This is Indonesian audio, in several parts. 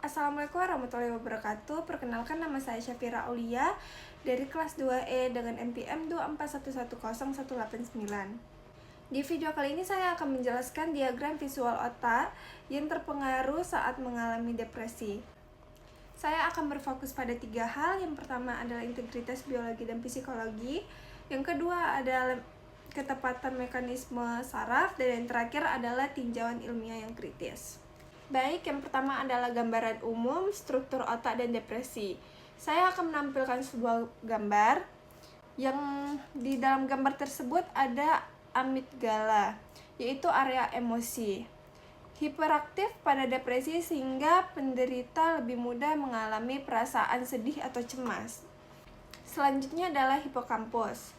Assalamualaikum warahmatullahi wabarakatuh. Perkenalkan, nama saya Syafira Aulia dari kelas 2E dengan NPM 2411189. Di video kali ini saya akan menjelaskan diagram visual otak yang terpengaruh saat mengalami depresi. Saya akan berfokus pada 3 hal. Yang pertama adalah integritas biologi dan psikologi. Yang kedua adalah ketepatan mekanisme saraf. Dan yang terakhir adalah tinjauan ilmiah yang kritis. Baik, yang pertama adalah gambaran umum, struktur otak dan depresi. Saya akan menampilkan sebuah gambar yang di dalam gambar tersebut ada amigdala, yaitu area emosi. Hiperaktif pada depresi sehingga penderita lebih mudah mengalami perasaan sedih atau cemas. Selanjutnya adalah hipokampus.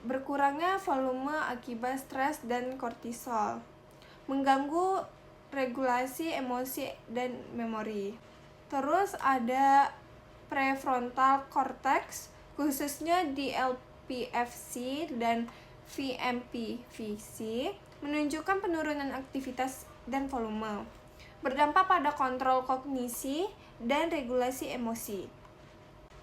Berkurangnya volume akibat stres dan kortisol. Mengganggu regulasi emosi dan memori. Terus ada prefrontal cortex, khususnya di LPFC dan VMPVC, menunjukkan penurunan aktivitas dan volume. Berdampak pada kontrol kognisi dan regulasi emosi.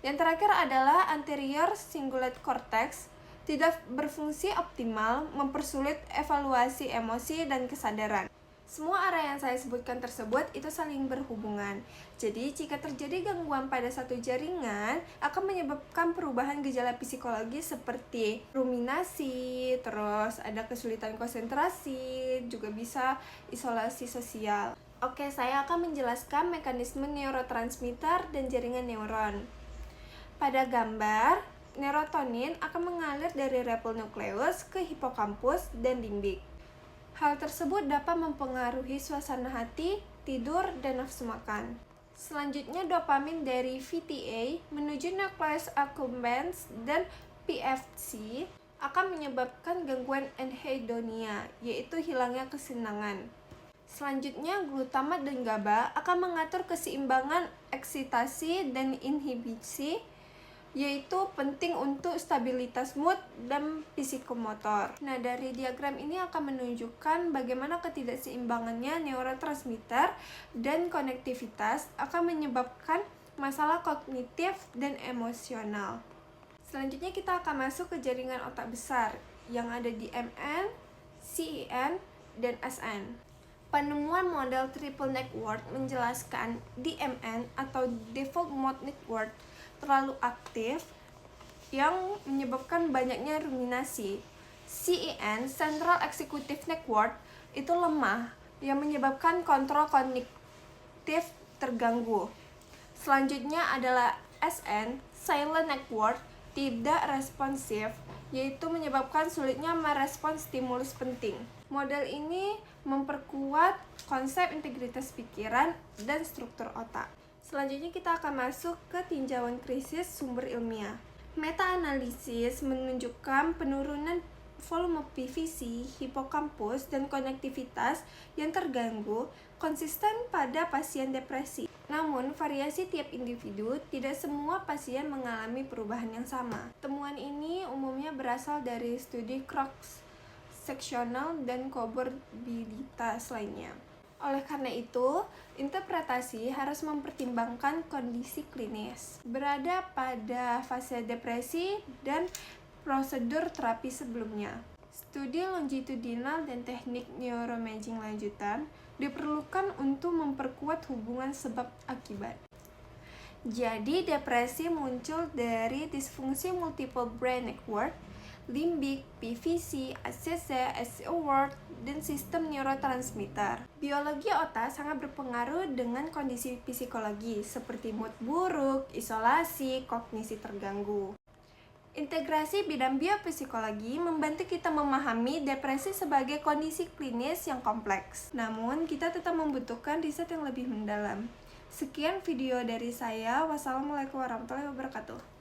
Yang terakhir adalah anterior cingulate cortex, tidak berfungsi optimal, mempersulit evaluasi emosi dan kesadaran. Semua area yang saya sebutkan tersebut itu saling berhubungan. Jadi, jika terjadi gangguan pada satu jaringan, akan menyebabkan perubahan gejala psikologi seperti ruminasi, terus ada kesulitan konsentrasi, juga bisa isolasi sosial. Oke, saya akan menjelaskan mekanisme neurotransmitter dan jaringan neuron. Pada gambar, serotonin akan mengalir dari reptil nukleus ke hipokampus dan limbik. Hal tersebut dapat mempengaruhi suasana hati, tidur, dan nafsu makan. Selanjutnya, dopamin dari VTA menuju nukleus accumbens dan PFC akan menyebabkan gangguan anhedonia, yaitu hilangnya kesenangan. Selanjutnya, glutamat dan GABA akan mengatur keseimbangan eksitasi dan inhibisi, yaitu penting untuk stabilitas mood dan psikomotor. Nah, dari diagram ini akan menunjukkan bagaimana ketidakseimbangannya neurotransmitter dan konektivitas akan menyebabkan masalah kognitif dan emosional. Selanjutnya kita akan masuk ke jaringan otak besar yang ada di MN, CEN, dan SN. Penemuan model triple network menjelaskan DMN atau default mode network terlalu aktif yang menyebabkan banyaknya ruminasi. CEN, Central Executive Network, itu lemah yang menyebabkan kontrol kognitif terganggu. Selanjutnya adalah SN, Silent Network, tidak responsif, yaitu menyebabkan sulitnya merespons stimulus penting. Model ini memperkuat konsep integritas pikiran dan struktur otak. Selanjutnya kita akan masuk ke tinjauan krisis sumber ilmiah. Meta-analisis menunjukkan penurunan volume PVC, hipokampus, dan konektivitas yang terganggu konsisten pada pasien depresi. Namun, variasi tiap individu, tidak semua pasien mengalami perubahan yang sama. Temuan ini umumnya berasal dari studi cross-seksional dan komorbidilitas lainnya. Oleh karena itu, interpretasi harus mempertimbangkan kondisi klinis, berada pada fase depresi, dan prosedur terapi sebelumnya. Studi longitudinal dan teknik neuroimaging lanjutan diperlukan untuk memperkuat hubungan sebab akibat. Jadi, depresi muncul dari disfungsi multiple brain network, limbik, PVC, ACC, SCOWARD, dan sistem neurotransmitter. Biologi otak sangat berpengaruh dengan kondisi psikologi seperti mood buruk, isolasi, kognisi terganggu. Integrasi bidang biopsikologi membantu kita memahami depresi sebagai kondisi klinis yang kompleks. Namun, kita tetap membutuhkan riset yang lebih mendalam. Sekian video dari saya. Wassalamualaikum warahmatullahi wabarakatuh.